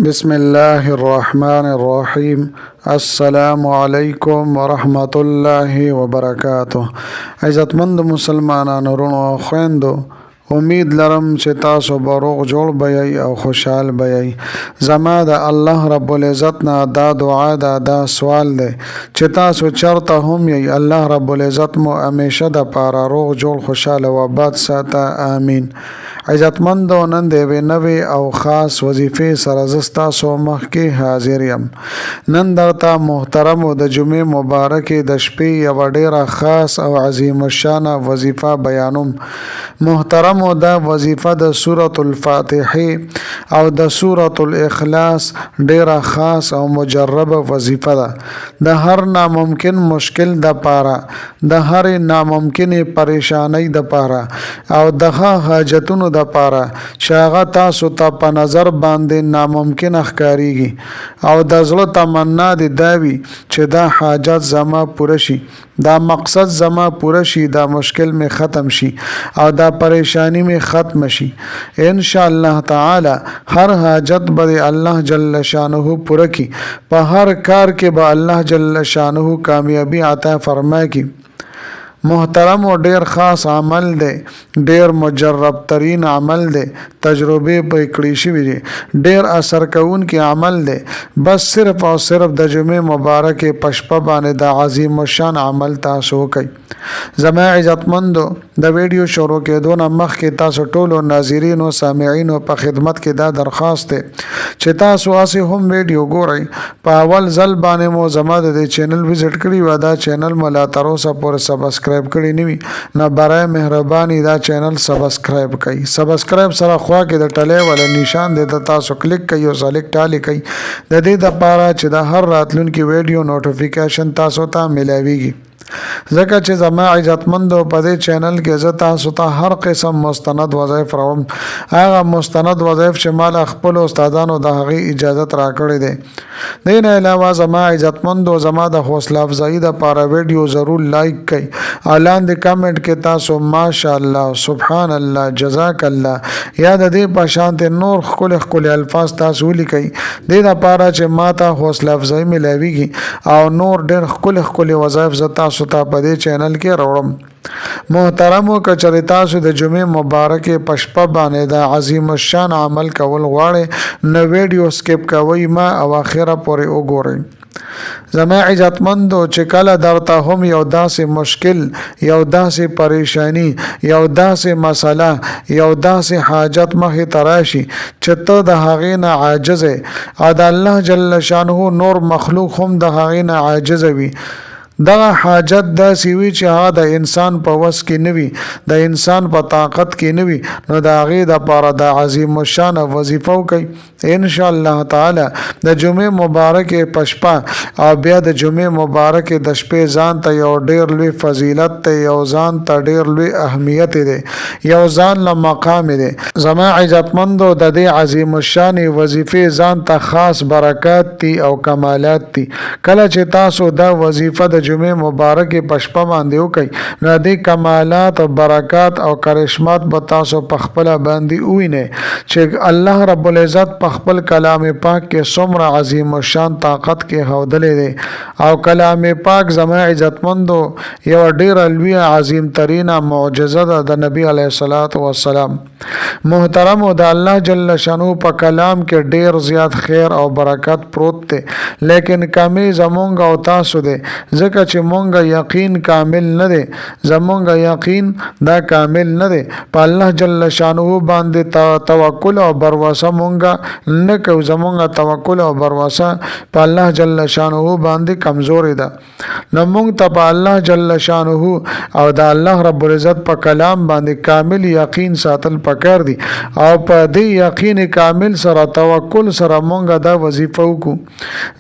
بسم الله الرحمن الرحیم. السلام علیکم ورحمۃ الله وبرکاتہ. عزتمند مسلمانانو ورونو او خویندو، امید لرم چې تاسو به روغ جوړ بیئ او خوشحال بیئ. زما د الله رب العزت نه دا دعا ده، دا سوال دی چې تاسو چرته هم یئ، الله رب العزت مو همیشه د پاره روغ جوړ خوشحاله و آباد ساته. آمین. عزتمندو، نن د یوې نوې او خاص وظیفې سره زه ستاسو مخکې حاضر یم. نن درته محترمو د جمعې مبارکې د شپې یوه ډیره خاص او عظیم الشانه وظیفه بیانوم. محترمو، دا وظیفه د سورة الفاتحه او د سورة الاخلاص ډیره خاص او مجربه وظیفه ده. د هر ناممکن مشکل د پاره، د هر ناممکن پریشانی د پاره او د حاجتونو د پاره چې هغه تاسو ته په نظر باندې ناممکن ښکاریږي او د زړه تمنا دی دا وي چې دا حاجت زما پوره شي، دا مقصد زما پوره شي، دا مشکل می ختم شي او دا پریشانی می ختم شي. ان شاء الله تعالی هر حاجت به الله جل شانه پوره کی. په هر کار کې به الله جل شانه کامیابی عطا فرمایي کی. محترم و ډیر خاص عمل دی، ډیر مجرب ترین عمل دی، تجربه په کړی شوی دی، ډیر اثر کوونکی عمل دی. بس صرف او صرف د جمعې مبارکې پشپه باندې د عظیم الشان عمل تاسو کوي. زما عزتمندو، د ویډیو شروع کېدو نه مخکې تاسو ټولو ناظرینو سامعینو په خدمت کې دا درخواست دی چې تاسو اسی هم ویډیو ګورئ. په اول ځل باندې مو زما د چینل وزټ کړی و، دا چینل مو لا تر اوسه پورې سبسکرایب کړی نه وي، نه برای مهرباني دا چینل سبسکرایب کړئ. سبسکرایب سره خوا کې د ټلې ولا نشان دی، ته تاسو کلیک کړئ او سلیکټ ټالی کړئ د دې لپاره چې د هر راتلونکي ویډیو نوټیفیکیشن تاسو ته ملاويږي. ځکه چې زما عزتمندو په دې چینل کې زه تاسو ته هر قسم مستند وظایف راوړم. هغه مستند وظایف چې مال خپل استادانو د هغې اجازت راکړی دی. دې نه علاوه زما عزتمندو، زما د حوصله افزایي دپاره ویډیو ضرور لایک کړئ او لاندې کمنټ کې تاسو ماشاءالله، سبحان الله، جزاک الله یا د دې په شانتې نور ښکلي ښکلي الفاظ تاسو ولیکئ، دې دپاره چې ما ته حوصله افزایي ملاویږي او نور ډېر ښکلي ښکلي وظایف زه تاسو ته په دې چینل کې راوړم. محترمو، که چېرې تاسو د جمعې مبارکې په شپه باندې د عظیم الشان عمل کول غواړئ نو ویډیو سکیپ کوئ ما او اخره پورې وګورئ. زما عزتمندو، چې کله درته هم یو داسې مشکل، یو داسې پریشانی، یو داسې مسله، یو داسې حاجت مخې ته راشي چې ته د هغې نه عاجز او د الله جل شانه نور مخلوق هم د هغې نه عاجز وي، دغه حاجت داسې وي چې هغه د انسان په وس کې نه وي، د انسان په طاقت کې نه وي، نو د هغې دپاره د عظیم الشانه وظیفه وکړئ. ان شاء الله تعالی د جمعې مبارکې په شپه او بیا د جمعې مبارکې د شپې ځان ته یو ډېر لوی فضیلت دی، یو ځان ته ډېر لوی اهمیت دی، یو ځان له مقام دی. زما عزتمندو، د دې عظیم الشانې وظیفې ځان ته خاص برکات دي او کمالات دي. کله چې تاسو دا وظیفه د جمعې مبارکې په شپه باندې وکړئ نو دې کمالات او برکات او کرشمات به تاسو په خپله باندې ووینئ چې الله رب العزت په خپل کلام پاک کې څومره عظیم الشان طاقت کې ښودلی دی. او کلام پاک زما عزتمندو یوه ډېره لویه عظیم ترینه معجزه ده د نبي علیه الصلاة والسلام. محترمو، د الله جل شانو په کلام کې ډېر زیات خیر او برکت پروت دی، لیکن کمی زمونږ او تاسو دی، ځکه چې مونږ یقین کامل نه دی، زمونږ یقین دا کامل نه دی. په الله جل شانه باندې توکل او بروسه مونږ نه کوو، زمونږ توکل او بروسه په الله جل شانه باندې کمزوري ده. نو مونږ ته په الله جل شانه او د الله رب العزت په کلام باندې کامل یقین ساتل پکار دي او په دې یقین کامل سره توکل سره مونږ دا وظیفه وکړو.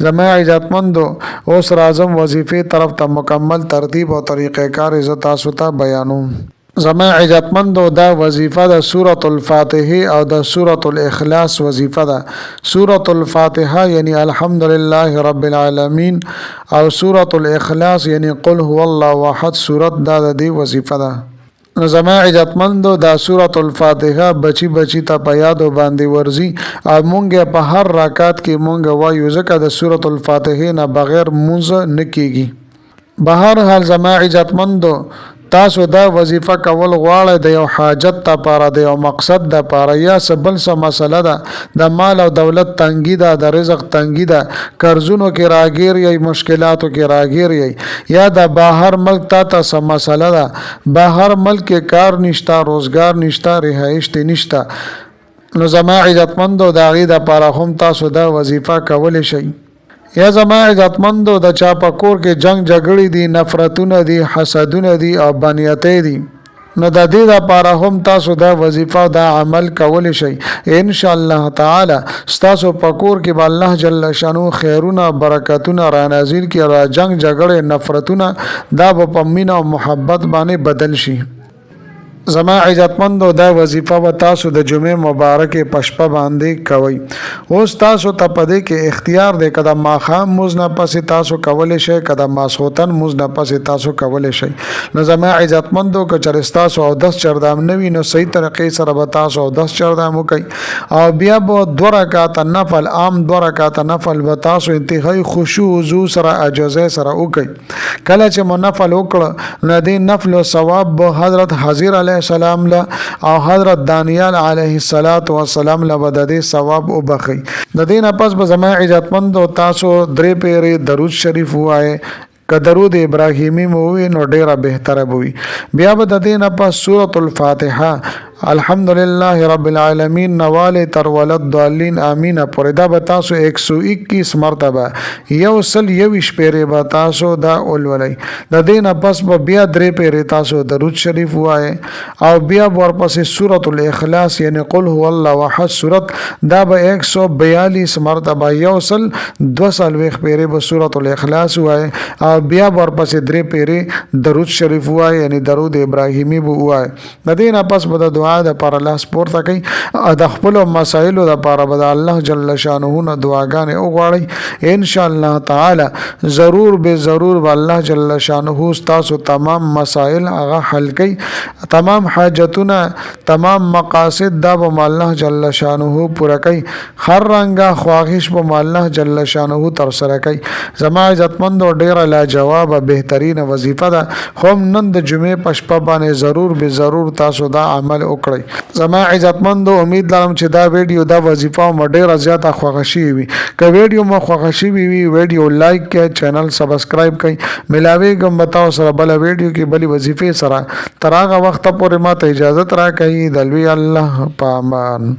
زما عزتمندو، اوس راځم وظیفې طرف ته مکمل ترتیب او طریقه کار زه تاسو ته بیانوم. زما عزتمندو، دا وظیفه د سورة الفاتحه او د سورة الاخلاص وظیفه ده. سورة الفاتحه یعنی الحمدلله رب العالمین او سورة الاخلاص یعنی قل هو الله احد سورت دا د دې وظیفه ده. نو زما عزتمندو دا سورۃ الفاتحه بچی بچی ته په یادو باندې ورزي او مونږه په هر رکعت کې مونږ وایو ځکه د سورۃ الفاتحه نه بغیر مونږ نه کیږي. بهر حال زما عزتمندو تاسو دا وظیفه کول غواړئ د یو حاجت لپاره د یو مقصد لپاره یا سبل څه مسله ده د مال او دولت تنګي ده د رزق تنګي ده قرضونو کې راګیر یا مشکلاتو کې راګیر یا د بهر ملک ته څه مسله ده بهر ملک کې کار نشتا روزګار نشتا رهایش نشتا نو زما عزتمندو د هغې دپاره هم تاسو دا وظیفه کولی شئ. یا زما عزتمندو د چا په کور کې جنگ جګړې دي نفرتونه دي حسدونه دي او بنیتې دي نو د دې لپاره هم تاسو دا وظیفه دا عمل کولی شئ. ان شاء الله تعالی تاسو په کور کې به الله جل شانو خیرونه برکتونه را نازل کړي را جنگ جګړې نفرتونه دا په مینه او محبت باندې بدل شي. زما عزتمندو دا وظیفه و تاسو د جمعې مبارکه پشپه باندې کوي. اوس تاسو ته پدې کې اختیار دی کده ماخام موز نه پسې تاسو کولای شئ کده ماسخوتن موز نه پسې تاسو کولای شئ. نو زما عزتمندو که چېرې تاسو او 10 چردام نوي نو صحیح طریقې سره به تاسو او 10 چردام وکئ او بیا به 2 رکعات نفل عام 2 رکعات نفل به تاسو انتهایی خشوع وضو سره عجزه سره وکئ. کله چې مو نفل وکړه نو دې نفل او ثواب به حضرت حاضر علیه السلام له او حضرت دانیال علیه السلام له بددي ثواب او بخي. د دې نه پس به زما عزتمند او تاسو درې پیری درود شریف وایي که درود ابراهیمی مو وي نو ډیره بهتره وي. بیا به د دې نه پس سورۃ الفاتحه الحمدلله رب العالمین نواله تر ولد ضالین امین پورې دا به تاسو 121 مرتبه یو سل یو شپېره به تاسو دا اولولای. د دې نه پس به بیا درې پیری تاسو درود شریف وایي او بیا ورپسې سورۃ الاخلاص یعنی قل هو الله احد سورۃ دا به 142 مرتبه یو سل 200 پیری به سورۃ الاخلاص وایي او بیا ورپسې درې پیری درود شریف وایي یعنی درود ابراهیمی وایي. د دې نه پس به دعا د پر الله سپورته کوي د خپل مسایلو د پر بد الله جل شانه نه دعاګانې وغواړي. ان شاء الله تعالی ضرور به ضرور الله جل شانه تاسو تمام مسائل هغه حل کوي تمام حاجتونه تمام مقاصد دا به الله جل شانه پوره کوي هر رنګه خواهش به الله جل شانه تر سره کوي. زما عزتمند او ډیر لا جواب بهترین وظیفه ده هم نن د جمعې پشپه باندې ضرور به ضرور تاسو دا عمل وکړئ. زما عزتمندو امید لرم چې دا ویډیو دا وظیفه مو ډیره زیاته خوښه شي وي. که ویډیو مو خوښه شي وي ویډیو لایک کړئ چینل سبسکرایب کړئ. ملاوي کوم بتاو سره بل ویډیو کې بلی وظیفه سره تر هغه وخت پورې ماته اجازه راکړئ. د لوی الله په امان.